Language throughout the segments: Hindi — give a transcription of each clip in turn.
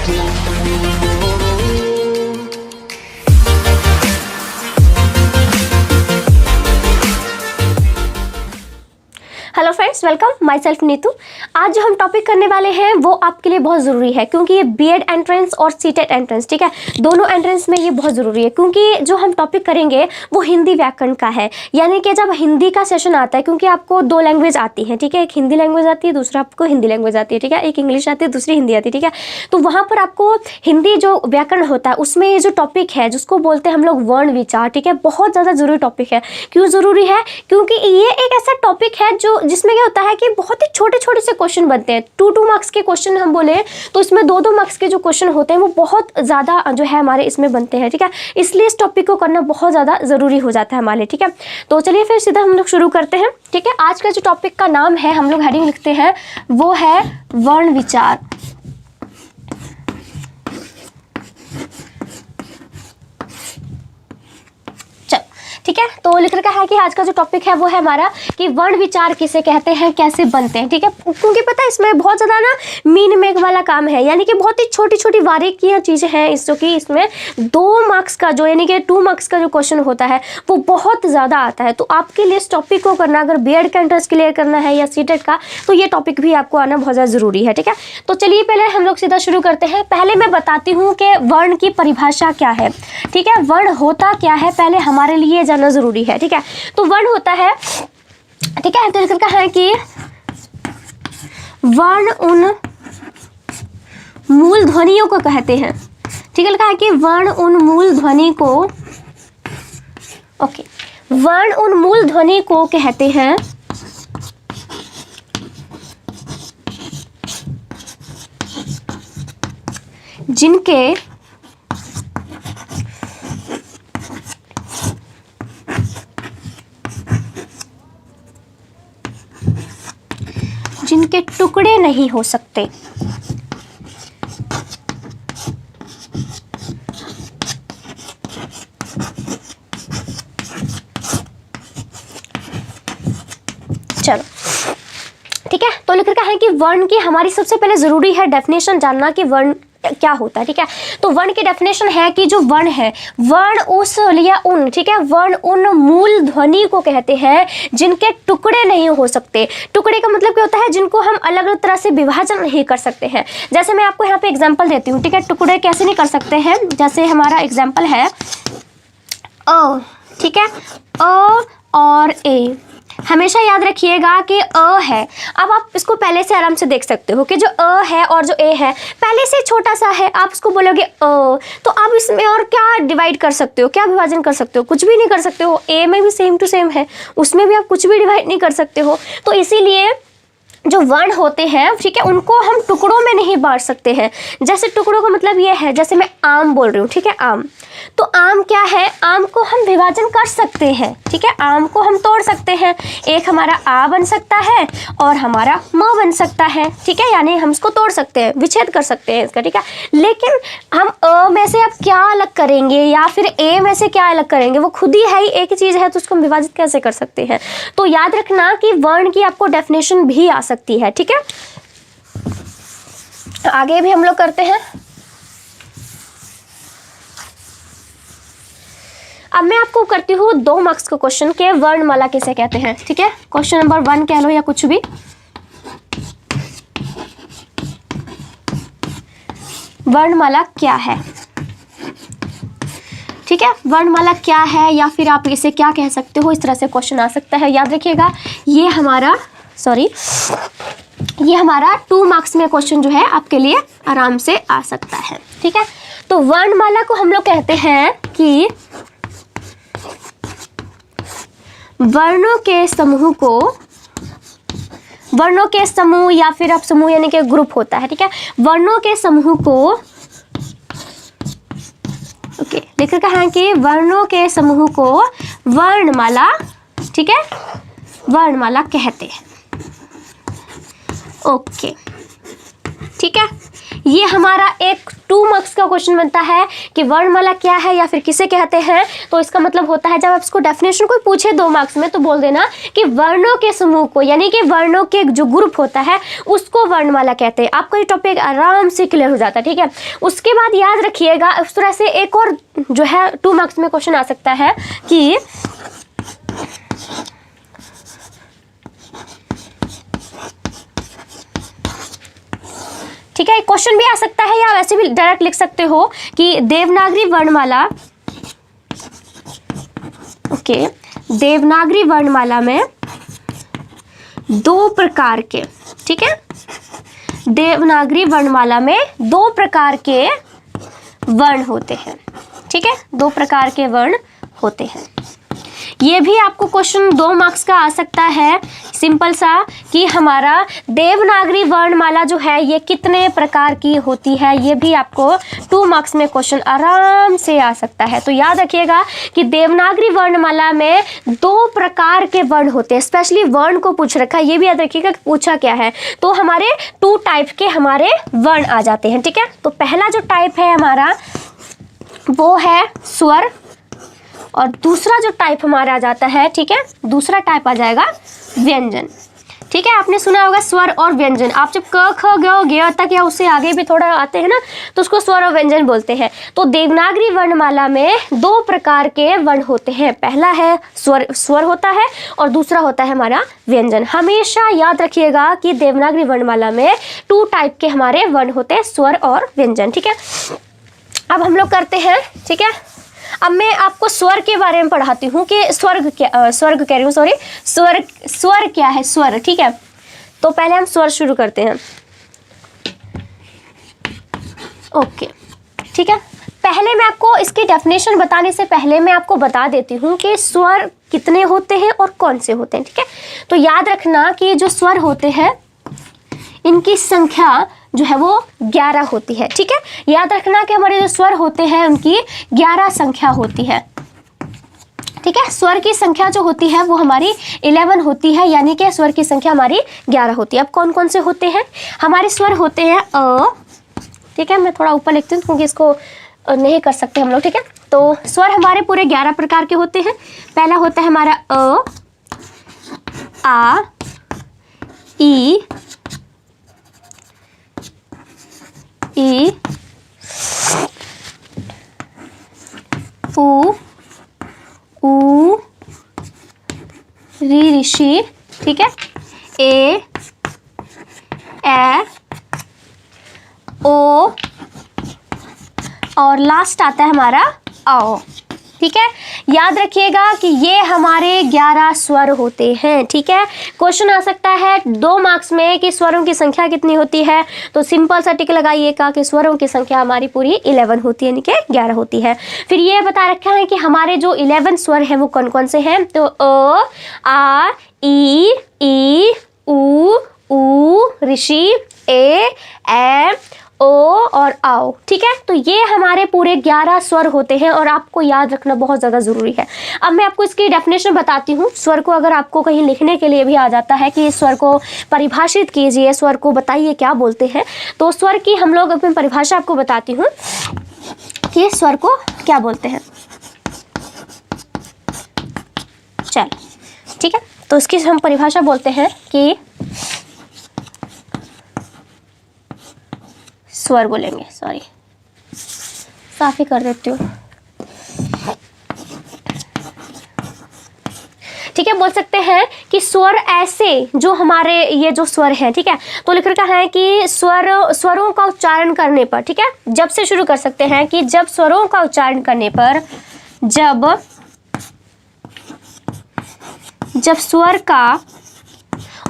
Hello friends, welcome my self Neetu. आज जो हम टॉपिक करने वाले हैं वो आपके लिए बहुत ज़रूरी है, क्योंकि ये बीएड एंट्रेंस और सीटेट एंट्रेंस, ठीक है, दोनों एंट्रेंस में ये बहुत ज़रूरी है। क्योंकि जो हम टॉपिक करेंगे वो हिंदी व्याकरण का है, यानी कि जब हिंदी का सेशन आता है, क्योंकि आपको दो लैंग्वेज आती है, ठीक है, एक हिंदी लैंग्वेज आती है, दूसरा आपको हिंदी लैंग्वेज आती है, ठीक है, एक इंग्लिश आती है, दूसरी हिंदी आती है, ठीक है। तो वहाँ पर आपको हिंदी जो व्याकरण होता है उसमें ये जो टॉपिक है जिसको बोलते हैं हम लोग वर्ण विचार, ठीक है, बहुत ज़्यादा ज़रूरी टॉपिक है। क्यों ज़रूरी है? क्योंकि ये एक ऐसा टॉपिक है जो जिसमें क्या होता है कि बहुत ही छोटे छोटे से क्वेश्चन बनते हैं। 2 मार्क्स के क्वेश्चन हम बोले तो इसमें 2 मार्क्स के जो क्वेश्चन होते हैं वो बहुत ज़्यादा जो है हमारे इसमें बनते हैं, ठीक है। इसलिए इस टॉपिक को करना बहुत ज़्यादा ज़रूरी हो जाता है हमारे लिए, ठीक है। तो चलिए फिर सीधा हम लोग शुरू करते हैं, ठीक है। आज का जो टॉपिक का नाम है, हम लोग हेडिंग लिखते हैं, वो है वर्ण विचार। ठीक है, तो लिख रखा है कि आज का जो टॉपिक है वो है हमारा कि वर्ण विचार किसे कहते हैं, कैसे बनते हैं, ठीक है। क्योंकि पता है इसमें बहुत ज़्यादा ना मीन मेक वाला काम है, यानी कि बहुत ही छोटी छोटी बारीकियाँ चीज़ें हैं जो कि इसमें 2 मार्क्स का जो यानी कि 2 मार्क्स का जो क्वेश्चन होता है वो बहुत ज़्यादा आता है। तो आपके लिए इस टॉपिक को करना, अगर बीएड का एंट्रेंस क्लियर करना है या सीटेट का, तो ये टॉपिक भी आपको आना बहुत ज़्यादा ज़रूरी है, ठीक है। तो चलिए पहले हम लोग सीधा शुरू करते हैं। पहले मैं बताती हूँ कि वर्ण की परिभाषा क्या है, ठीक है, वर्ण होता क्या है, पहले हमारे लिए जानना जरूरी है, ठीक है। तो वर्ण होता है, ठीक है, तो इसका है कि वर्ण उन मूल ध्वनियों को कहते हैं, ठीक है, लिखा है कि वर्ण उन मूल ध्वनि को, ओके, वर्ण उन मूल ध्वनि को कहते हैं जिनके टुकड़े नहीं हो सकते। चलो, ठीक है, तो लिख रखा है कि वर्ण की हमारी सबसे पहले जरूरी है डेफिनेशन जानना कि वर्ण क्या होता है, ठीक है। तो वर्ण की डेफिनेशन है कि जो वर्ण है, वर्ण उस या उन, ठीक है, वर्ण उन मूल ध्वनि को कहते हैं जिनके टुकड़े नहीं हो सकते। टुकड़े का मतलब क्या होता है? जिनको हम अलग अलग तरह से विभाजन नहीं कर सकते हैं। जैसे मैं आपको यहाँ पे एग्जांपल देती हूँ, ठीक है, टुकड़े कैसे नहीं कर सकते हैं। जैसे हमारा एग्जांपल है अ, ठीक है, अ और ए। हमेशा याद रखिएगा कि अ है, अब आप इसको पहले से आराम से देख सकते हो कि जो अ है और जो ए है पहले से छोटा सा है, आप इसको बोलोगे अ, तो आप इसमें और क्या डिवाइड कर सकते हो, क्या विभाजन कर सकते हो? कुछ भी नहीं कर सकते हो। ए में भी सेम टू सेम है, उसमें भी आप कुछ भी डिवाइड नहीं कर सकते हो। तो इसीलिए जो वर्ण होते हैं, ठीक है, उनको हम टुकड़ों में नहीं बांट सकते हैं। जैसे टुकड़ों का मतलब ये है, जैसे मैं आम बोल रही हूँ, ठीक है, आम, तो आम क्या है? आम को हम विभाजन कर सकते हैं, ठीक है, आम को हम तोड़ सकते हैं। एक हमारा आ बन सकता है और हमारा म बन सकता है, ठीक है, यानी हम इसको तोड़ सकते हैं, विच्छेद कर सकते हैं इसका, ठीक है। लेकिन हम अ में से अब क्या अलग करेंगे या फिर ए में से क्या अलग करेंगे? वो खुद ही है ही, एक ही चीज़ है, तो उसको हम विभाजित कैसे कर सकते हैं? तो याद रखना कि वर्ण की आपको डेफिनेशन भी आ सकती है, ठीक है। आगे भी हम लोग करते हैं। अब मैं आपको करती हूँ 2 मार्क्स का क्वेश्चन के वर्णमाला किसे कहते हैं, ठीक है। क्वेश्चन नंबर 1 कह लो या कुछ भी। वर्णमाला क्या है, ठीक है, वर्णमाला क्या है या फिर आप इसे क्या कह सकते हो, इस तरह से क्वेश्चन आ सकता है। याद रखिएगा ये हमारा 2 मार्क्स में क्वेश्चन जो है आपके लिए आराम से आ सकता है, ठीक है। तो वर्णमाला को हम लोग कहते हैं कि वर्णों के समूह या फिर आप समूह यानी कि ग्रुप होता है, ठीक है, वर्णों के समूह को, ओके, लिख रखा है कि वर्णों के समूह को वर्णमाला, ठीक है, वर्णमाला कहते हैं, ओके, ठीक है। ये हमारा एक 2 मार्क्स का क्वेश्चन बनता है कि वर्णमाला क्या है या फिर किसे कहते हैं। तो इसका मतलब होता है जब आप इसको डेफिनेशन कोई पूछे 2 मार्क्स में तो बोल देना कि वर्णों के समूह को, यानी कि वर्णों के जो ग्रुप होता है उसको वर्णमाला कहते हैं। आपका ये टॉपिक आराम से क्लियर हो जाता है, ठीक है। उसके बाद याद रखिएगा उस तरह से एक और जो है 2 मार्क्स में क्वेश्चन आ सकता है कि ठीक है, क्वेश्चन भी आ सकता है या वैसे भी डायरेक्ट लिख सकते हो कि देवनागरी वर्णमाला, ओके, देवनागरी वर्णमाला में 2 प्रकार के, ठीक है, देवनागरी वर्णमाला में 2 प्रकार के वर्ण होते हैं, ठीक है, 2 प्रकार के वर्ण होते हैं। ये भी आपको क्वेश्चन 2 मार्क्स का आ सकता है, सिंपल सा, कि हमारा देवनागरी वर्णमाला जो है ये कितने प्रकार की होती है। ये भी आपको 2 मार्क्स में क्वेश्चन आराम से आ सकता है। तो याद रखिएगा कि देवनागरी वर्णमाला में 2 प्रकार के वर्ण होते हैं, स्पेशली वर्ण को पूछ रखा है, ये भी याद रखिएगा कि पूछा क्या है। तो हमारे 2 टाइप के हमारे वर्ण आ जाते हैं, ठीक है। तो पहला जो टाइप है हमारा वो है स्वर, और दूसरा जो टाइप हमारा आ जाता है, ठीक है, दूसरा टाइप आ जाएगा व्यंजन, ठीक है। आपने सुना होगा स्वर और व्यंजन। आप जब क ख ग ग तक या उससे आगे भी थोड़ा आते हैं ना तो उसको स्वर और व्यंजन बोलते हैं। तो देवनागरी वर्णमाला में 2 प्रकार के वर्ण होते हैं, पहला है स्वर होता है और दूसरा होता है हमारा व्यंजन। हमेशा याद रखिएगा कि देवनागरी वर्णमाला में 2 टाइप के हमारे वर्ण होते हैं, स्वर और व्यंजन, ठीक है। अब हम लोग करते हैं, ठीक है। अब मैं आपको स्वर के बारे में पढ़ाती हूँ कि स्वर क्या है, स्वर, ठीक है। तो पहले हम स्वर शुरू करते हैं, ओके, ठीक है। पहले मैं आपको इसकी डेफिनेशन बताने से पहले मैं आपको बता देती हूँ कि स्वर कितने होते हैं और कौन से होते हैं, ठीक है। तो याद रखना कि जो स्वर होते हैं इनकी संख्या जो है वो 11 होती है, ठीक है। याद रखना कि हमारे जो स्वर होते हैं उनकी 11 संख्या होती है, ठीक है। स्वर की संख्या जो होती है वो हमारी 11 होती है, यानी कि स्वर की संख्या हमारी 11 होती है। अब कौन कौन से होते हैं हमारे स्वर? होते हैं अ, ठीक है, मैं थोड़ा ऊपर लिखती हूँ क्योंकि इसको नहीं कर सकते हम लोग, ठीक है। तो स्वर हमारे पूरे 11 प्रकार के होते हैं। पहला होता है हमारा अ, आ, ई, उ, री, ऋषि, ठीक है, ए, ओ, और लास्ट आता है हमारा आओ, ठीक है। याद रखिएगा कि ये हमारे 11 स्वर होते हैं, ठीक है। क्वेश्चन आ सकता है 2 मार्क्स में कि स्वरों की संख्या कितनी होती है, तो सिंपल सा टिक लगाइएगा कि स्वरों की संख्या हमारी पूरी 11 होती है, यानी कि 11 होती है। फिर ये बता रखा है कि हमारे जो 11 स्वर हैं वो कौन कौन से हैं। तो अ, आ, ई, उ, ऋषि, ए, ओ और आओ, ठीक है। तो ये हमारे पूरे 11 स्वर होते हैं और आपको याद रखना बहुत ज़्यादा ज़रूरी है। अब मैं आपको इसकी डेफिनेशन बताती हूँ। स्वर को अगर आपको कहीं लिखने के लिए भी आ जाता है कि इस स्वर को परिभाषित कीजिए, स्वर को बताइए क्या बोलते हैं, तो स्वर की हम लोग अपनी परिभाषा आपको बताती हूँ कि स्वर को क्या बोलते हैं। चल, ठीक है, तो इसकी हम परिभाषा बोलते हैं कि स्वर बोलेंगे, सॉरी साफ ही कर देती हूँ, ठीक है। बोल सकते हैं कि स्वर ऐसे जो हमारे ये जो स्वर हैं, ठीक है, तो लिख रखा है कि स्वरों का उच्चारण करने पर, ठीक है, जब से शुरू कर सकते हैं कि जब स्वरों का उच्चारण करने पर, जब स्वर का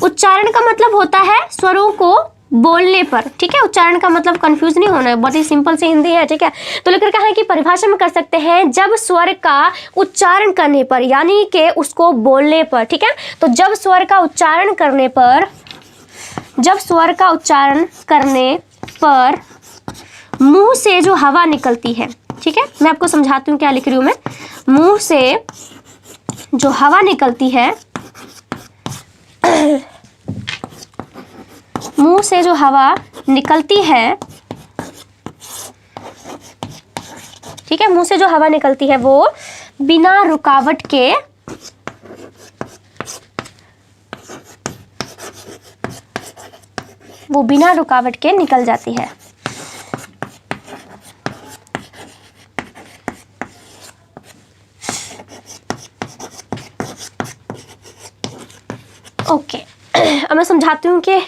उच्चारण का मतलब होता है स्वरों को बोलने पर, ठीक है। उच्चारण का मतलब कंफ्यूज नहीं होना है, बहुत ही सिंपल सी हिंदी है, ठीक है। तो लिख रखा है कि परिभाषा में कर सकते हैं जब स्वर का उच्चारण करने पर, यानी कि उसको बोलने पर, ठीक है। तो जब स्वर का उच्चारण करने पर मुंह से जो हवा निकलती है, ठीक है, मैं आपको समझाती हूँ क्या लिख रही हूँ मैं। मुंह से जो हवा निकलती है मुंह से जो हवा निकलती है ठीक है, मुंह से जो हवा निकलती है वो बिना रुकावट के निकल जाती है। ओके अब मैं समझाती हूँ कि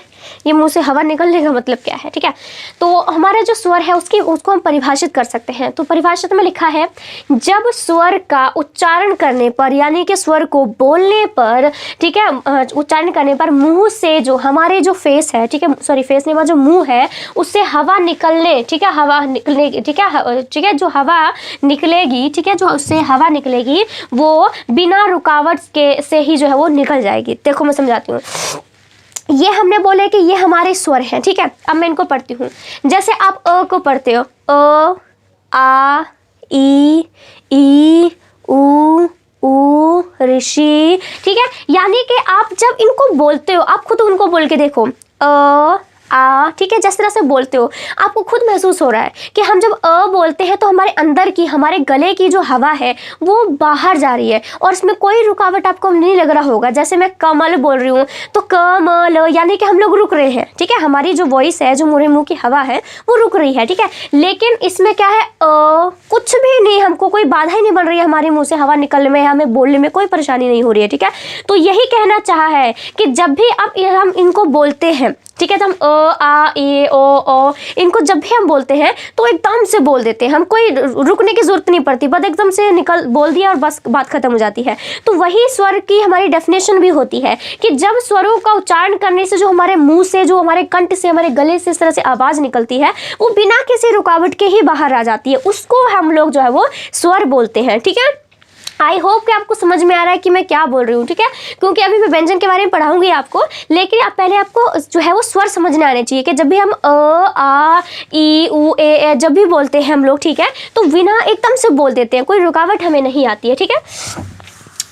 ये मुंह से हवा निकलने का मतलब क्या है। ठीक है, तो हमारा जो स्वर है उसको हम परिभाषित कर सकते हैं। तो परिभाषित में लिखा है, जब स्वर का उच्चारण करने पर यानी कि स्वर को बोलने पर, ठीक है, उच्चारण करने पर मुंह से जो हमारे जो फेस है, ठीक है, सॉरी फेस नहीं, जो मुंह है उससे हवा निकलने, ठीक है, हवा निकलेगी, ठीक है, जो हवा निकलेगी, ठीक है, जो उससे हवा निकलेगी वो बिना रुकावट के से ही जो है वो निकल जाएगी। देखो मैं समझाती हूँ। ये हमने बोले कि ये हमारे स्वर हैं। ठीक है, अब मैं इनको पढ़ती हूँ। जैसे आप अ को पढ़ते हो, अ, आ, ई, ऊ, ऋषि, ठीक है, यानी कि आप जब इनको बोलते हो, आप खुद उनको बोल के देखो, आ, ठीक है, जिस तरह से बोलते हो आपको खुद महसूस हो रहा है कि हम जब अ बोलते हैं तो हमारे अंदर की, हमारे गले की जो हवा है वो बाहर जा रही है और इसमें कोई रुकावट आपको नहीं लग रहा होगा। जैसे मैं कमल बोल रही हूँ तो कमल, यानी कि हम लोग रुक रहे हैं। ठीक है, हमारी जो वॉइस है, जो मुंह मुंह की हवा है वो रुक रही है। ठीक है, लेकिन इसमें क्या है, कुछ भी नहीं, हमको कोई बाधा ही नहीं बन रही है, हमारे मुँह से हवा निकलने में, हमें बोलने में कोई परेशानी नहीं हो रही है। ठीक है, तो यही कहना चाहा है कि जब भी अब हम इनको बोलते हैं, ठीक है, तो हम अ, आ, ए, ओ इनको जब भी हम बोलते हैं तो एकदम से बोल देते हैं, हम कोई रुकने की जरूरत नहीं पड़ती, बस एकदम से निकल बोल दिया और बस बात खत्म हो जाती है। तो वही स्वर की हमारी डेफिनेशन भी होती है कि जब स्वरों का उच्चारण करने से जो हमारे मुंह से, जो हमारे कंठ से, हमारे गले से इस तरह से आवाज निकलती है वो बिना किसी रुकावट के ही बाहर आ जाती है, उसको हम लोग जो है वो स्वर बोलते हैं। ठीक है, आई होप कि आपको समझ में आ रहा है कि मैं क्या बोल रही हूँ। ठीक है, क्योंकि अभी मैं व्यंजन के बारे में पढ़ाऊंगी आपको, लेकिन आप पहले आपको जो है वो स्वर समझने आने चाहिए कि जब भी हम अ, आ, ई, ऊ, ए जब भी बोलते हैं हम लोग, ठीक है, तो बिना एकदम से बोल देते हैं, कोई रुकावट हमें नहीं आती है। ठीक है,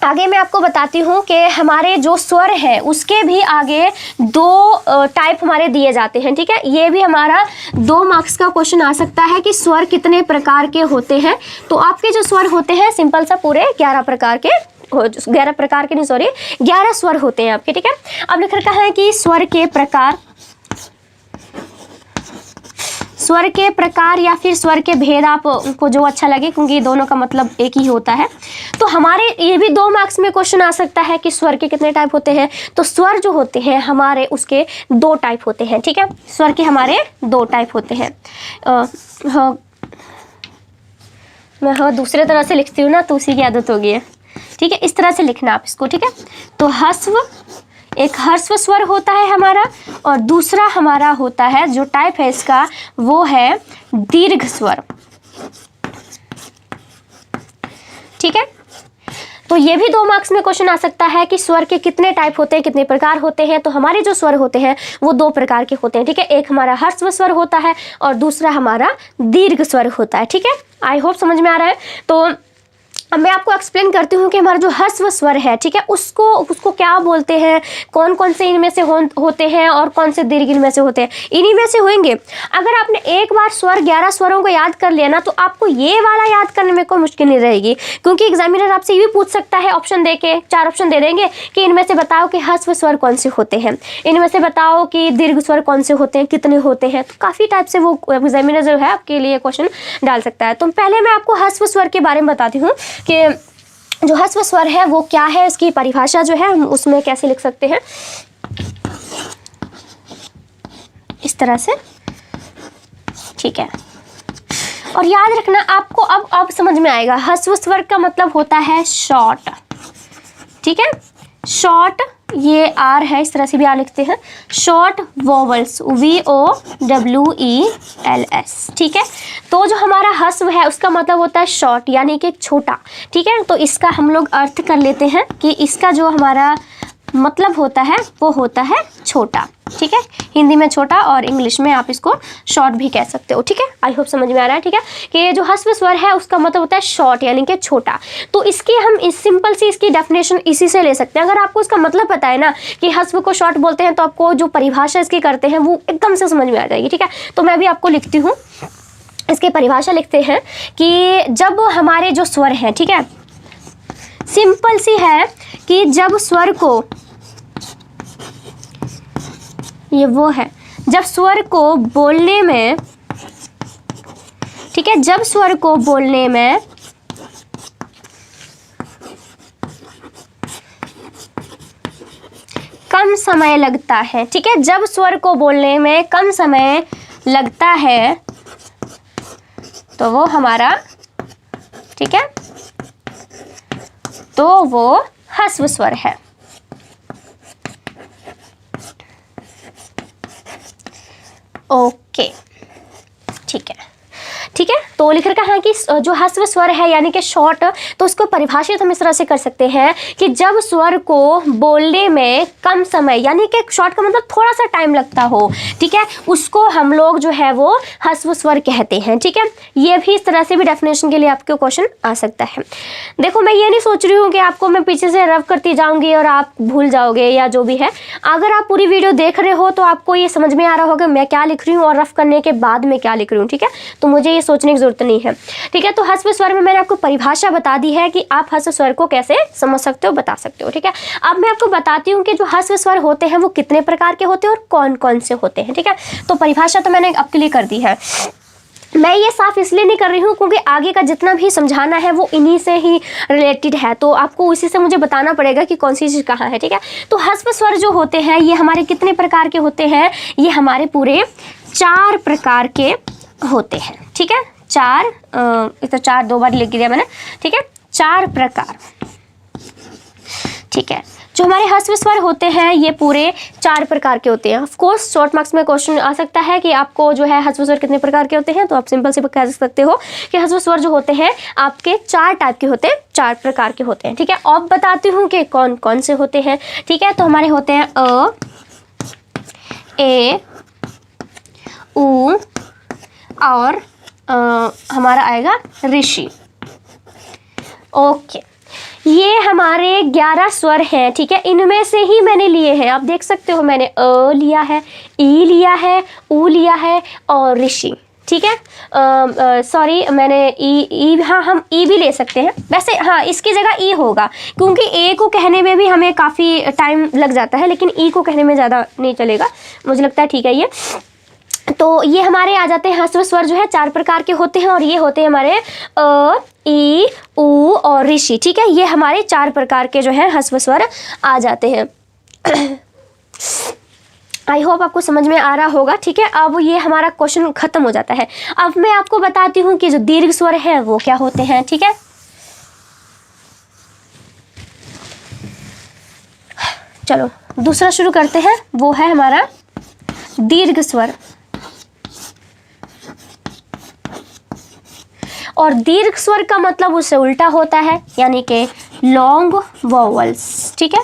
आगे मैं आपको बताती हूँ कि हमारे जो स्वर है उसके भी आगे दो टाइप हमारे दिए जाते हैं। ठीक है, ये भी हमारा 2 मार्क्स का क्वेश्चन आ सकता है कि स्वर कितने प्रकार के होते हैं। तो आपके जो स्वर होते हैं सिंपल सा पूरे 11 प्रकार के, 11 प्रकार के नहीं, सॉरी 11 स्वर होते हैं आपके। ठीक है, अब लिख रखा है कि स्वर के प्रकार या फिर स्वर के भेद, आपको जो अच्छा लगे, क्योंकि दोनों का मतलब एक ही होता है। तो हमारे ये भी 2 मार्क्स में क्वेश्चन आ सकता है कि स्वर के कितने टाइप होते हैं। तो स्वर जो होते हैं हमारे उसके 2 टाइप होते हैं। ठीक है, स्वर के हमारे 2 टाइप होते हैं। मैं दूसरे तरह से लिखती हूँ ना, तो उसी की आदत हो गई है। ठीक है, इस तरह से लिखना आप इसको। ठीक है, तो ह्रस्व, एक ह्रस्व स्वर होता है हमारा, और दूसरा हमारा होता है जो टाइप है इसका वो है दीर्घ स्वर। ठीक है, तो ये भी 2 मार्क्स में क्वेश्चन आ सकता है कि स्वर के कितने टाइप होते हैं, कितने प्रकार होते हैं। तो हमारे जो स्वर होते हैं वो 2 प्रकार के होते हैं। ठीक है, एक हमारा ह्रस्व स्वर होता है और दूसरा हमारा दीर्घ स्वर होता है। ठीक है, आई होप समझ में आ रहा है। तो अब मैं आपको एक्सप्लेन करती हूँ कि हमारा जो ह्रस्व स्वर है, ठीक है, उसको क्या बोलते हैं, कौन कौन से इनमें से होते हैं और कौन से दीर्घ इनमें से होते हैं, इन्हीं में से होंगे। अगर आपने एक बार 11 स्वरों को याद कर लिया ना, तो आपको ये वाला याद करने में कोई मुश्किल नहीं रहेगी, क्योंकि एग्जामिनर आपसे ये भी पूछ सकता है, ऑप्शन दे के 4 ऑप्शन दे देंगे कि इनमें से बताओ कि ह्रस्व स्वर कौन से होते हैं, इनमें से बताओ कि दीर्घ स्वर कौन से होते हैं, कितने होते हैं। तो काफ़ी टाइप से वो एग्जामिनर जो है आपके लिए क्वेश्चन डाल सकता है। तो पहले मैं आपको ह्रस्व स्वर के बारे में बताती हूँ कि जो ह्रस्व स्वर है वो क्या है, इसकी परिभाषा जो है हम उसमें कैसे लिख सकते हैं, इस तरह से। ठीक है, और याद रखना आपको, अब समझ में आएगा। ह्रस्व स्वर का मतलब होता है शॉर्ट। ठीक है, शॉर्ट, ये आर है, इस तरह से भी आर लिखते हैं, शॉर्ट वोवल्स, VOWELS। ठीक है, तो जो हमारा ह्रस्व है उसका मतलब होता है शॉर्ट, यानी कि छोटा। ठीक है, तो इसका हम लोग अर्थ कर लेते हैं कि इसका जो हमारा मतलब होता है वो होता है छोटा। ठीक है, हिंदी में छोटा और इंग्लिश में आप इसको शॉर्ट भी कह सकते हो। ठीक है, आई होप समझ में आ रहा है। ठीक है, कि जो ह्रस्व स्वर है उसका मतलब होता है शॉर्ट, यानी कि छोटा। तो इसकी हम इस सिंपल सी इसकी डेफिनेशन इसी से ले सकते हैं। अगर आपको इसका मतलब पता है ना कि ह्रस्व को शॉर्ट बोलते हैं, तो आपको जो परिभाषा इसकी करते हैं वो एकदम से समझ में आ जाएगी। ठीक है, तो मैं भी आपको लिखती हूँ इसकी परिभाषा लिखते हैं कि जब हमारे जो स्वर हैं, ठीक है, सिंपल सी है कि जब स्वर को, ये वो है, जब स्वर को बोलने में, ठीक है, जब स्वर को बोलने में कम समय लगता है, ठीक है, जब स्वर को बोलने में कम समय लगता है तो वो हमारा, ठीक है, तो वो ह्रस्व स्वर है। ओके, ठीक है, ठीक है। तो लिख रखा है कि जो ह्रस्व स्वर है यानी कि शॉर्ट, तो उसको परिभाषित हम इस तरह से कर सकते हैं कि जब स्वर को बोलने में कम समय, यानी कि शॉर्ट का मतलब थोड़ा सा टाइम लगता हो, ठीक है, उसको हम लोग जो है वो ह्रस्व स्वर कहते हैं, ठीक है। ये भी इस तरह से भी डेफिनेशन के लिए आपके क्वेश्चन आ सकता है। देखो मैं ये नहीं सोच रही हूँ कि आपको मैं पीछे से रफ करती जाऊँगी और आप भूल जाओगे या जो भी है। अगर आप पूरी वीडियो देख रहे हो तो आपको ये समझ में आ रहा होगा मैं क्या लिख रही हूँ और रफ करने के बाद मैं क्या लिख रही हूँ, ठीक है। तो मुझे ये सोचने की जरूरत नहीं है, ठीक है। तो ह्रस्व स्वर में मैंने आपको परिभाषा बता दी है कि आप ह्रस्व स्वर को कैसे समझ सकते हो, बता सकते हो, ठीक है। अब मैं आपको बताती हूँ कि जो ह्रस्व स्वर होते हैं वो कितने प्रकार के होते हैं और कौन कौन से होते हैं, ठीक है। तो परिभाषा तो मैंने आपके लिए कर दी है। मैं ये साफ इसलिए नहीं कर रही हूँ क्योंकि आगे का जितना भी समझाना है वो इन्हीं से ही रिलेटेड है, तो आपको उसी से मुझे बताना पड़ेगा कि कौन सी चीज़ कहाँ है, ठीक है। तो ह्रस्व स्वर जो होते हैं ये हमारे कितने प्रकार के होते हैं, ये हमारे पूरे 4 प्रकार के होते हैं, ठीक है। 4, इस तो 4 2 बार लिख दिया मैंने, ठीक है, 4 प्रकार, ठीक है। जो हमारे ह्रस्व स्वर होते हैं ये पूरे 4 प्रकार के होते हैं। ऑफ कोर्स शॉर्ट मार्क्स में क्वेश्चन आ सकता है कि आपको जो है ह्रस्व स्वर कितने प्रकार के होते हैं, तो आप सिंपल से कह सकते हो कि ह्रस्व स्वर जो होते हैं आपके 4 टाइप के होते हैं, 4 प्रकार के होते हैं, ठीक है। अब बताती हूँ कि कौन कौन से होते हैं, ठीक है। तो हमारे होते हैं अ, ए, उ और हमारा आएगा ऋषि। ओके, ये हमारे 11 स्वर हैं, ठीक है। इनमें से ही मैंने लिए हैं, आप देख सकते हो मैंने अ लिया है, ई लिया है, उ लिया है और ऋषि, ठीक है। सॉरी मैंने ई, हाँ हम ई भी ले सकते हैं वैसे, हाँ इसकी जगह ई होगा क्योंकि ए को कहने में भी हमें काफ़ी टाइम लग जाता है, लेकिन ई को कहने में ज़्यादा नहीं चलेगा, मुझे लगता है, ठीक है। ये तो ये हमारे आ जाते हैं ह्रस्व स्वर जो है 4 प्रकार के होते हैं और ये होते हैं हमारे अ, ई, उ और ऋषि, ठीक है। ये हमारे 4 प्रकार के जो है ह्रस्व स्वर आ जाते हैं। आई होप आपको समझ में आ रहा होगा, ठीक है। अब ये हमारा क्वेश्चन खत्म हो जाता है। अब मैं आपको बताती हूँ कि जो दीर्घ स्वर है वो क्या होते हैं, ठीक है। चलो दूसरा शुरू करते हैं, वो है हमारा दीर्घ स्वर। और दीर्घ स्वर का मतलब उससे उल्टा होता है, यानी कि लॉन्ग वोवल्स, ठीक है।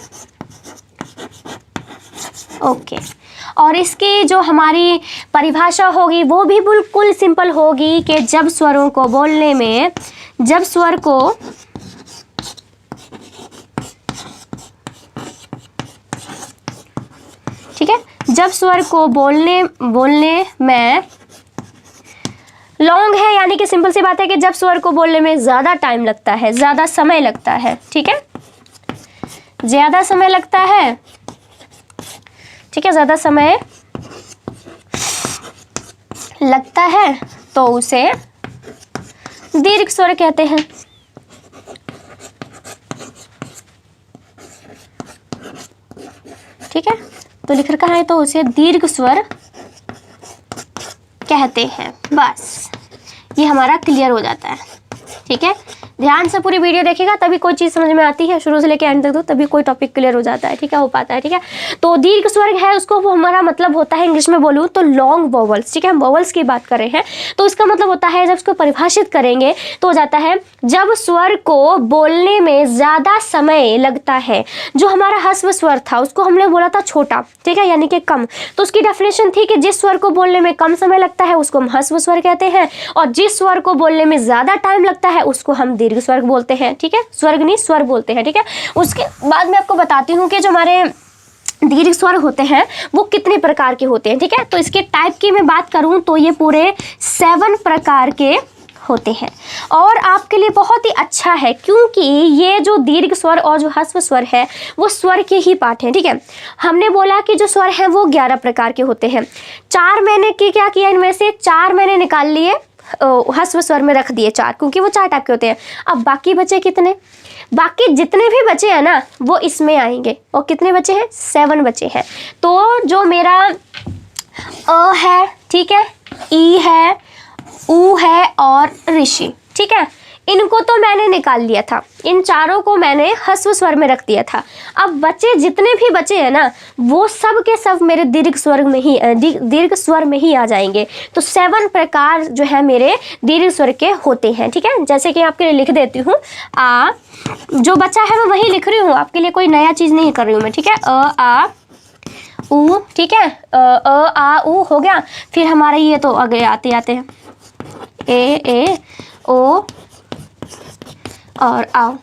ओके, और इसकी जो हमारी परिभाषा होगी वो भी बिल्कुल सिंपल होगी कि जब स्वरों को बोलने में, जब स्वर को ठीक है, जब स्वर को बोलने में लॉन्ग है, यानी कि सिंपल सी बात है कि जब स्वर को बोलने में ज़्यादा टाइम लगता है, ज़्यादा समय लगता है, ठीक है, ज़्यादा समय लगता है, ठीक है, ज़्यादा समय लगता है तो उसे दीर्घ स्वर कहते हैं। ठीक है, तो लिख रखा है तो उसे दीर्घ स्वर कहते हैं। बस ये हमारा क्लियर हो जाता है, ठीक है। ध्यान से पूरी वीडियो देखिएगा तभी कोई चीज़ समझ में आती है, शुरू से लेकर एंड तक दो तभी कोई टॉपिक क्लियर हो जाता है, ठीक है, हो पाता है, ठीक है। तो दीर्घ स्वर है उसको वो हमारा मतलब होता है, इंग्लिश में बोलूँ तो लॉन्ग वोवल्स, ठीक है, हम वोवल्स की बात कर रहे हैं। तो इसका मतलब होता है जब इसको परिभाषित करेंगे तो हो जाता है जब स्वर को बोलने में ज़्यादा समय लगता है। जो हमारा ह्रस्व स्वर था उसको हमने बोला था छोटा, ठीक है, यानी कि कम, तो उसकी डेफिनेशन थी कि जिस स्वर को बोलने में कम समय लगता है उसको हम ह्रस्व स्वर कहते हैं, और जिस स्वर को बोलने में ज़्यादा टाइम लगता है उसको हम दीर्घ स्वर बोलते हैं, ठीक है, स्वर्ग नहीं स्वर बोलते हैं, ठीक है। उसके बाद मैं आपको बताती हूँ कि जो हमारे दीर्घ स्वर होते हैं वो कितने प्रकार के होते हैं, ठीक है। तो इसके टाइप की मैं बात करूं तो ये पूरे 7 प्रकार के होते हैं। और आपके लिए बहुत ही अच्छा है क्योंकि ये जो दीर्घ स्वर और जो ह्रस्व स्वर है वो स्वर के ही पाठ हैं, ठीक है। हमने बोला कि जो स्वर हैं वो 11 प्रकार के होते हैं। 4 मैंने क्या किया, इनमें से 4 मैंने निकाल लिए, ह्रस्व स्वर में रख दिए 4, क्योंकि वो 4 टाइप के होते हैं। अब बाकी बचे कितने, बाकी जितने भी बचे हैं ना वो इसमें आएंगे। और कितने बचे हैं, 7 बचे हैं। तो जो मेरा अ है, ठीक है, ई है, ऊ है और ऋषि, ठीक है, इनको तो मैंने निकाल लिया था, इन चारों को मैंने ह्रस्व स्वर में रख दिया था। अब बचे जितने भी बचे हैं ना वो सब के सब मेरे दीर्घ स्वर में ही आ जाएंगे। तो 7 प्रकार जो है मेरे दीर्घ स्वर के होते हैं, ठीक है। जैसे कि आपके लिए लिख देती हूँ, आ, जो बचा है मैं वही लिख रही हूँ, आपके लिए कोई नया चीज़ नहीं कर रही हूँ मैं, ठीक है। अ आ ऊ, ठीक है, अ आ ऊ हो गया। फिर हमारे ये तो आगे आते आते हैं, ए ओ और आओ।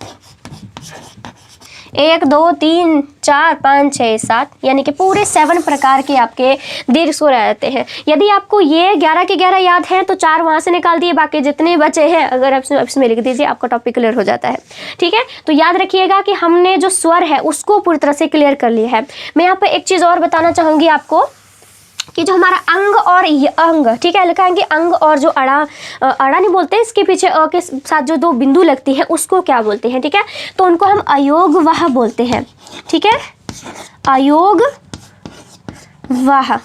1 2 3 4 5 6 7 यानी कि पूरे 7 प्रकार के आपके दीर्घ स्वर आ जाते हैं। यदि आपको ये 11 के 11 याद हैं तो 4 वहाँ से निकाल दिए, बाकी जितने बचे हैं अगर आप इसमें लिख दीजिए, आपका टॉपिक क्लियर हो जाता है, ठीक है। तो याद रखिएगा कि हमने जो स्वर है उसको पूरी तरह से क्लियर कर लिया है। मैं यहाँ पे एक चीज़ और बताना चाहूँगी आपको कि जो हमारा अंग और अंग, ठीक है, लिखा है कि अंग और जो अड़ा नहीं बोलते, इसके पीछे अ के साथ जो 2 बिंदु लगती है उसको क्या बोलते हैं, ठीक है, तो उनको हम अयोग वाह बोलते हैं, ठीक है, अयोग वाह,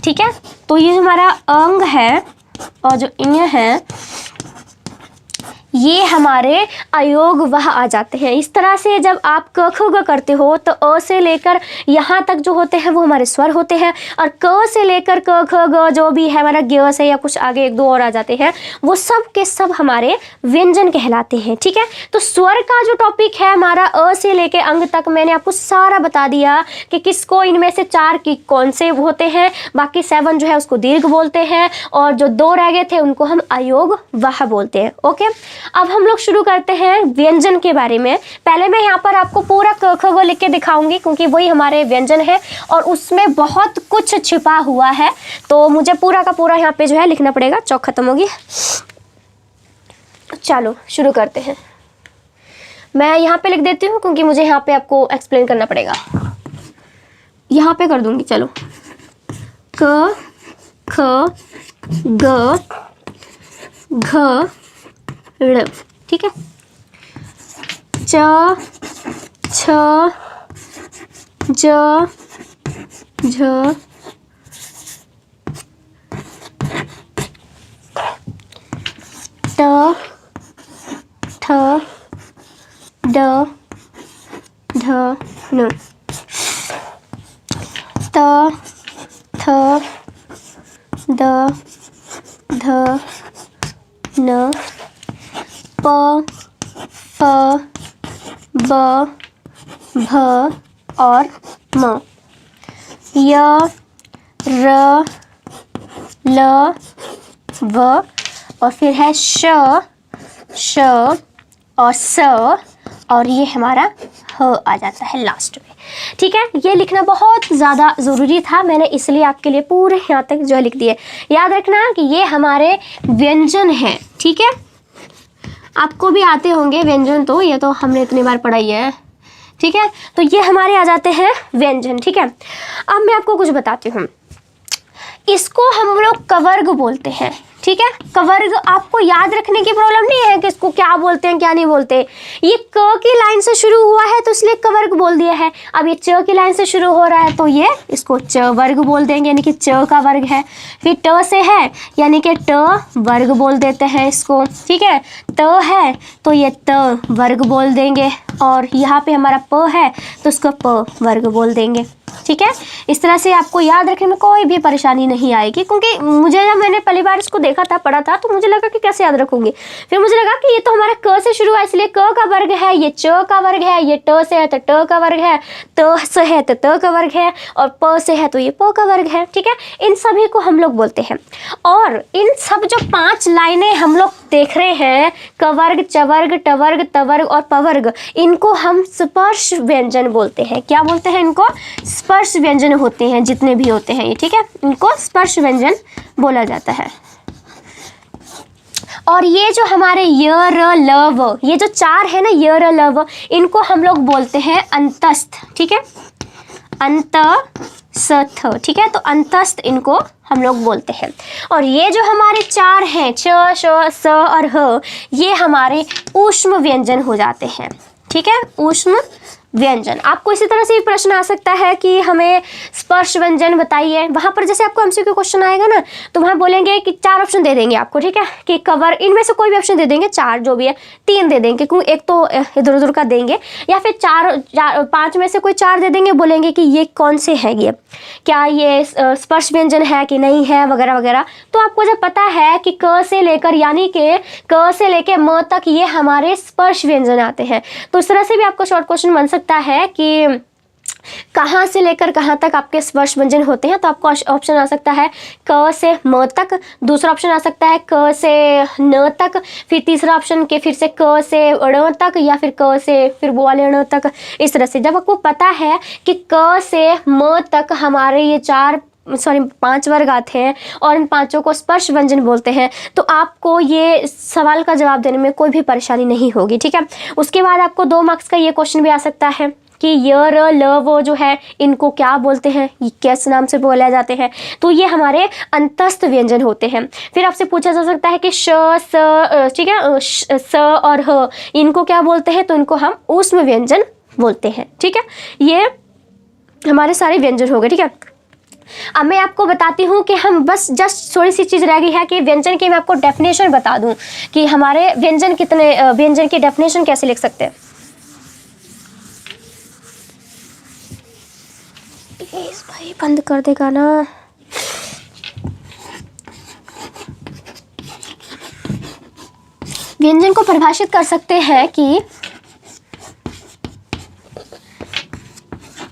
ठीक है। तो ये हमारा अंग है और जो इ है ये हमारे अयोग वह आ जाते हैं। इस तरह से जब आप क ख ग करते हो तो अ से लेकर यहाँ तक जो होते हैं वो हमारे स्वर होते हैं, और क से लेकर क ख ग जो भी है हमारा ग से या कुछ आगे 1 2 और आ जाते हैं, वो सब के सब हमारे व्यंजन कहलाते हैं, ठीक है। तो स्वर का जो टॉपिक है हमारा अ से लेकर अंग तक मैंने आपको सारा बता दिया कि किसको इनमें से 4 की कौन से होते हैं, बाकी 7 जो है उसको दीर्घ बोलते हैं, और जो 2 रह गए थे उनको हम अयोग वह बोलते हैं। ओके, अब हम लोग शुरू करते हैं व्यंजन के बारे में। पहले मैं यहाँ पर आपको पूरा क ख ग लिख के दिखाऊंगी क्योंकि वही हमारे व्यंजन है और उसमें बहुत कुछ छिपा हुआ है, तो मुझे पूरा का पूरा यहाँ पे जो है लिखना पड़ेगा। चौक खत्म होगी, चलो शुरू करते हैं। मैं यहाँ पे लिख देती हूँ क्योंकि मुझे यहाँ पे आपको एक्सप्लेन करना पड़ेगा, यहाँ पे कर दूंगी। चलो, क ख ग घ ऋ, ठीक है, च छ ज झ ट ठ ड ढ ण, त थ द ध न, प फ ब भ और म, य र ल व, और फिर है श श और स, और ये हमारा ह आ जाता है लास्ट में, ठीक है। ये लिखना बहुत ज़्यादा ज़रूरी था, मैंने इसलिए आपके लिए पूरे यहाँ तक जो लिख दिए। याद रखना कि ये हमारे व्यंजन हैं, ठीक है। आपको भी आते होंगे व्यंजन, तो ये तो हमने इतनी बार पढ़ाई है, ठीक है। तो ये हमारे आ जाते हैं व्यंजन, ठीक है। अब मैं आपको कुछ बताती हूँ, इसको हम लोग कवर्ग बोलते हैं, ठीक है। कवर्ग आपको याद रखने की प्रॉब्लम नहीं है कि इसको क्या बोलते हैं क्या नहीं बोलते। ये क की लाइन से शुरू हुआ है तो इसलिए कवर्ग बोल दिया है। अब ये च की लाइन से शुरू हो रहा है तो ये इसको च वर्ग बोल देंगे, यानी कि च का वर्ग है। फिर ट से है यानी कि ट वर्ग बोल देते हैं इसको, ठीक है। त है तो ये त वर्ग बोल देंगे, और यहाँ पे हमारा प है तो उसको प वर्ग बोल देंगे, ठीक है। इस तरह से आपको याद रखने में कोई भी परेशानी नहीं आएगी, क्योंकि मुझे जब मैंने पहली बार इसको देखा था, पढ़ा था, तो मुझे लगा कि कैसे याद रखूंगी। फिर मुझे लगा कि ये तो हमारा क से शुरू है इसलिए क का वर्ग है, ये च का वर्ग है, ये ट से है तो ट का वर्ग है, त से है तो त का वर्ग है, और प से है तो ये प का वर्ग है, ठीक है। इन सभी को हम लोग बोलते हैं। और इन सब जो 5 लाइनें हम लोग देख रहे हैं, कवर्ग, चवर्ग, टवर्ग, तवर्ग और पवर्ग, इनको हम स्पर्श व्यंजन बोलते हैं। क्या बोलते हैं इनको? स्पर्श स्पर्श व्यंजन होते हैं, जितने भी होते हैं ये, ठीक है, इनको स्पर्श व्यंजन बोला जाता है। और ये जो हमारे य र ल व, ये जो चार है ना य र ल व, इनको हम लोग बोलते हैं अंतस्थ, ठीक है, अंतस्थ, ठीक है, तो अंतस्थ इनको हम लोग बोलते हैं। और ये जो हमारे चार हैं च श स और ह, ये हमारे ऊष्म व्यंजन हो जाते हैं, ठीक है, ऊष्म व्यंजन। आपको इसी तरह से भी प्रश्न आ सकता है कि हमें स्पर्श व्यंजन बताइए। वहां पर जैसे आपको एमसीक्यू क्वेश्चन आएगा ना, तो वहां बोलेंगे कि चार ऑप्शन दे देंगे आपको, ठीक है, कि कवर, इनमें से कोई भी ऑप्शन दे देंगे, चार जो भी है, तीन दे देंगे क्योंकि एक तो इधर उधर का देंगे, या फिर पांच में से कोई चार दे देंगे, बोलेंगे कि ये कौन से है, ये क्या ये स्पर्श व्यंजन है कि नहीं है, वगैरह वगैरह। तो आपको जब पता है कि क से लेकर, यानी कि क से लेकर म तक ये हमारे स्पर्श व्यंजन आते हैं, तो इस तरह से भी आपको शॉर्ट क्वेश्चन बन सकता है कि कहाँ से लेकर कहाँ तक आपके स्पर्श व्यंजन होते हैं। तो आपको ऑप्शन आ सकता है क से म तक, दूसरा ऑप्शन आ सकता है क से न तक, फिर तीसरा ऑप्शन के फिर से क से ण तक, या फिर क से फिर वो वाले ण तक। इस तरह से जब आपको पता है कि क से म तक हमारे ये पांच वर्ग आते हैं और इन पांचों को स्पर्श व्यंजन बोलते हैं, तो आपको ये सवाल का जवाब देने में कोई भी परेशानी नहीं होगी, ठीक है। उसके बाद आपको 2 मार्क्स का ये क्वेश्चन भी आ सकता है कि य र ल वो जो है इनको क्या बोलते हैं, ये किस नाम से बोले जाते हैं। तो ये हमारे अंतस्थ व्यंजन होते हैं। फिर आपसे पूछा जा सकता है कि श स, ठीक है, स और ह इनको क्या बोलते हैं, तो इनको हम ऊष्म व्यंजन बोलते हैं, ठीक है। ये हमारे सारे व्यंजन हो गए, ठीक है। अब मैं आपको बताती हूँ कि हम बस जस्ट थोड़ी सी चीज़ रह गई है कि व्यंजन की मैं आपको डेफिनेशन बता दूँ कि हमारे व्यंजन कितने, व्यंजन की डेफिनेशन कैसे लिख सकते हैं। प्लीज भाई बंद कर देगा ना। व्यंजन को परिभाषित कर सकते हैं कि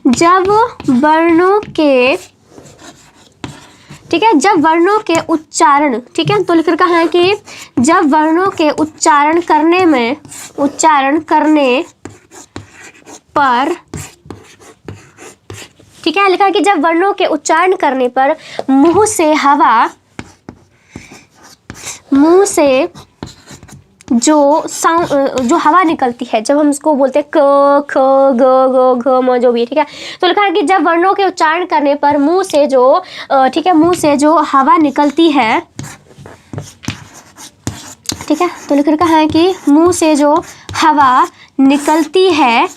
जब वर्णों के, ठीक है, जब वर्णों के उच्चारण, ठीक है, तो लिख रखा है कि जब वर्णों के उच्चारण करने पर, ठीक है, लिखा है कि जब वर्णों के उच्चारण करने पर मुंह से जो हवा निकलती है, जब हम इसको बोलते हैं क ख ग ग घ म जो भी है, ठीक है, तो लिखा है कि जब वर्णों के उच्चारण करने पर मुंह से जो, ठीक है, मुंह से जो हवा निकलती है, ठीक है, तो लिख रखा है कि मुंह से जो हवा निकलती है,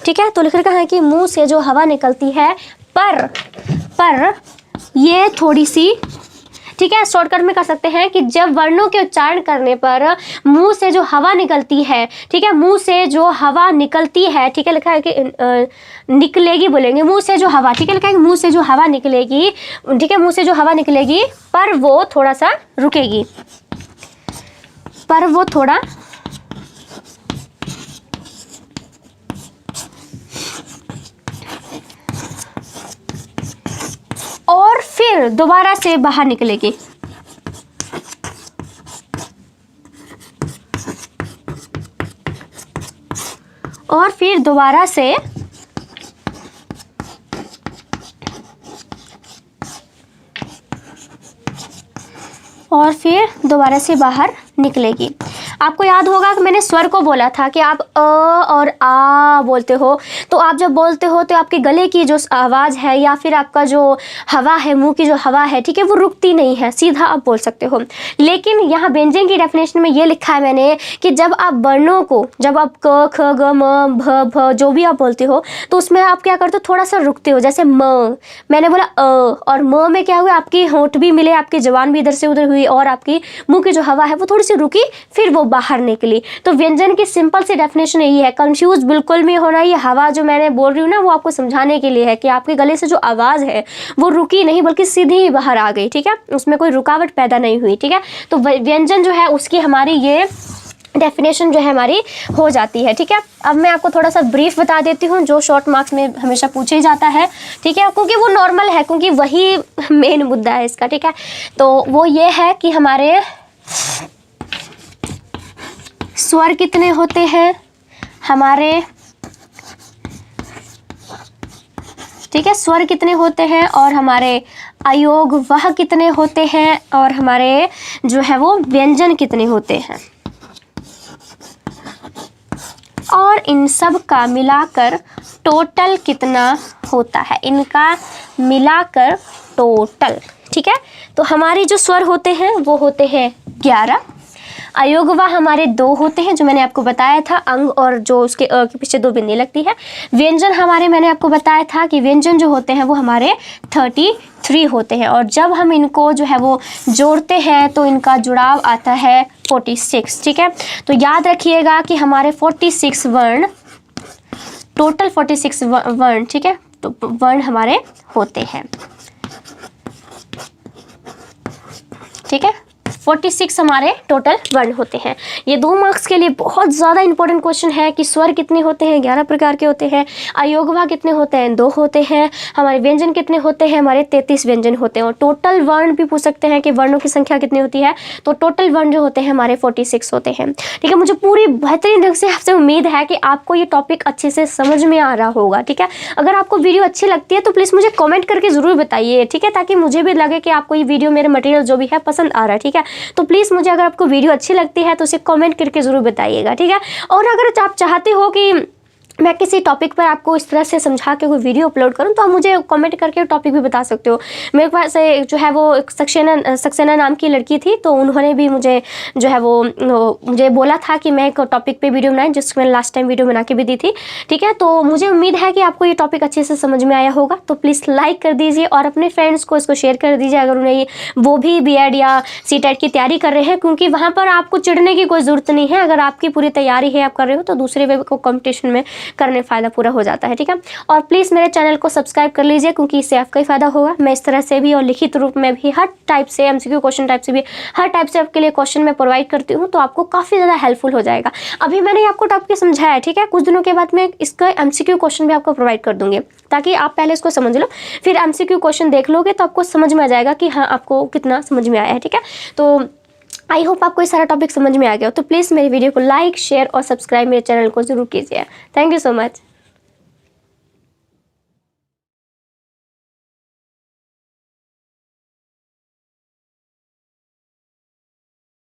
ठीक है, तो लिख रखा है कि मुंह से जो हवा निकलती है पर ये थोड़ी सी, ठीक है, शॉर्टकट में कर सकते हैं कि जब वर्णों के उच्चारण करने पर मुंह से जो हवा निकलती है, ठीक है, मुंह से जो हवा निकलती है, ठीक है, लिखा है कि निकलेगी बोलेंगे, मुंह से जो हवा, ठीक है, लिखा है कि मुंह से जो हवा निकलेगी, ठीक है, मुंह से जो हवा निकलेगी पर वो थोड़ा सा रुकेगी, पर वो थोड़ा और फिर दोबारा से बाहर निकलेगी, और फिर दोबारा से बाहर निकलेगी। आपको याद होगा कि मैंने स्वर को बोला था कि आप अ और आ बोलते हो, तो आप जब बोलते हो तो आपके गले की जो आवाज़ है या फिर आपका जो हवा है, मुंह की जो हवा है, ठीक है, वो रुकती नहीं है, सीधा आप बोल सकते हो। लेकिन यहाँ व्यंजन की डेफिनेशन में ये लिखा है मैंने कि जब आप वर्णों को, जब आप क ख ग म भ भ जो भी आप बोलते हो, तो उसमें आप क्या करते हो, थोड़ा सा रुकते हो। जैसे म, मैंने बोला अ, और म में क्या हुआ, आपकी होंठ भी मिले, आपकी जबान भी इधर से उधर हुई, और आपकी मुंह की जो हवा है वो थोड़ी सी रुकी, फिर वो बाहर निकली। तो व्यंजन की सिंपल सी डेफिनेशन यही है, कंफ्यूज बिल्कुल भी होना, ये हवा जो मैंने बोल रही हूँ ना, वो आपको समझाने के लिए है कि आपके गले से जो आवाज़ है वो रुकी नहीं, बल्कि सीधी ही बाहर आ गई, ठीक है, उसमें कोई रुकावट पैदा नहीं हुई, ठीक है। तो व्यंजन जो है उसकी हमारी ये डेफिनेशन जो है हमारी हो जाती है, ठीक है। अब मैं आपको थोड़ा सा ब्रीफ बता देती हूँ जो शॉर्ट मार्क्स में हमेशा पूछा ही जाता है, ठीक है, क्योंकि वो नॉर्मल है, क्योंकि वही मेन मुद्दा है इसका, ठीक है। तो वो ये है कि हमारे स्वर कितने होते हैं, हमारे ठीक है, स्वर कितने होते हैं और हमारे अयोग वह कितने होते हैं और हमारे जो है वो व्यंजन कितने होते हैं, और इन सब का मिलाकर टोटल कितना होता है, इनका मिलाकर टोटल। ठीक है, तो हमारे जो स्वर होते हैं वो होते हैं 11, अयोगवा हमारे 2 होते हैं जो मैंने आपको बताया था, अंग और जो उसके के पीछे 2 बिंदी लगती है। व्यंजन हमारे मैंने आपको बताया था कि व्यंजन जो होते हैं वो हमारे 33 होते हैं, और जब हम इनको जो है वो जोड़ते हैं तो इनका जुड़ाव आता है 46। ठीक है, तो याद रखिएगा कि हमारे 46 वर्ण, टोटल 46 वर्ण, ठीक है, तो वर्ण हमारे होते हैं। ठीक है, 46 हमारे टोटल वर्ण होते हैं। ये 2 मार्क्स के लिए बहुत ज़्यादा इंपॉर्टेंट क्वेश्चन है कि स्वर कितने होते हैं, 11 प्रकार के होते हैं, अयोगवा कितने होते हैं, 2 होते हैं, हमारे व्यंजन कितने होते हैं, हमारे 33 व्यंजन होते हैं, और टोटल वर्ण भी पूछ सकते हैं कि वर्णों की संख्या कितनी होती है, तो टोटल वर्ण जो होते हैं हमारे 46 होते हैं। ठीक है, मुझे पूरी बेहतरीन ढंग से आपसे उम्मीद है कि आपको ये टॉपिक अच्छे से समझ में आ रहा होगा। ठीक है, अगर आपको वीडियो अच्छी लगती है तो प्लीज़ मुझे कॉमेंट करके ज़रूर बताइए। ठीक है, ताकि मुझे भी लगे कि आपको ये वीडियो, मेरे मटेरियल जो भी है पसंद आ रहा है। ठीक है, तो प्लीज़ मुझे अगर आपको वीडियो अच्छी लगती है तो उसे कमेंट करके ज़रूर बताइएगा। ठीक है, और अगर आप चाहते हो कि मैं किसी टॉपिक पर आपको इस तरह से समझा के कोई वीडियो अपलोड करूं तो आप मुझे कमेंट करके टॉपिक भी बता सकते हो। मेरे पास जो है वो एक सक्सेना नाम की लड़की थी, तो उन्होंने भी मुझे जो है वो मुझे बोला था कि मैं एक टॉपिक पे वीडियो बनाएं, जिसको मैंने लास्ट टाइम वीडियो बना के भी दी थी। ठीक है, तो मुझे उम्मीद है कि आपको ये टॉपिक अच्छे से समझ में आया होगा, तो प्लीज़ लाइक कर दीजिए और अपने फ्रेंड्स को इसको शेयर कर दीजिए अगर उन्हें वो भी BEd या CTET की तैयारी कर रहे हैं, क्योंकि वहाँ पर आपको चिढ़ने की कोई ज़रूरत नहीं है। अगर आपकी पूरी तैयारी है, आप कर रहे हो, तो दूसरे वे को कॉम्पिटिशन में करने फ़ायदा पूरा हो जाता है। ठीक है, और प्लीज़ मेरे चैनल को सब्सक्राइब कर लीजिए, क्योंकि इससे आपका ही फ़ायदा होगा। मैं इस तरह से भी और लिखित रूप में भी हर टाइप से, MCQ क्वेश्चन टाइप से भी हर टाइप से आपके लिए क्वेश्चन मैं प्रोवाइड करती हूँ, तो आपको काफ़ी ज़्यादा हेल्पफुल हो जाएगा। अभी मैंने आपको टॉपिक समझाया है, ठीक है, कुछ दिनों के बाद मैं इसका MCQ क्वेश्चन भी आपको प्रोवाइड कर दूँगी, ताकि आप पहले इसको समझ लो, फिर MCQ क्वेश्चन देख लोगे तो आपको समझ में आ जाएगा कि हाँ आपको कितना समझ में आया है। ठीक है, तो आई होप आपको ये सारा टॉपिक समझ में आ गया हो। तो प्लीज़ मेरी वीडियो को लाइक, शेयर और सब्सक्राइब मेरे चैनल को ज़रूर कीजिए। Thank you so much.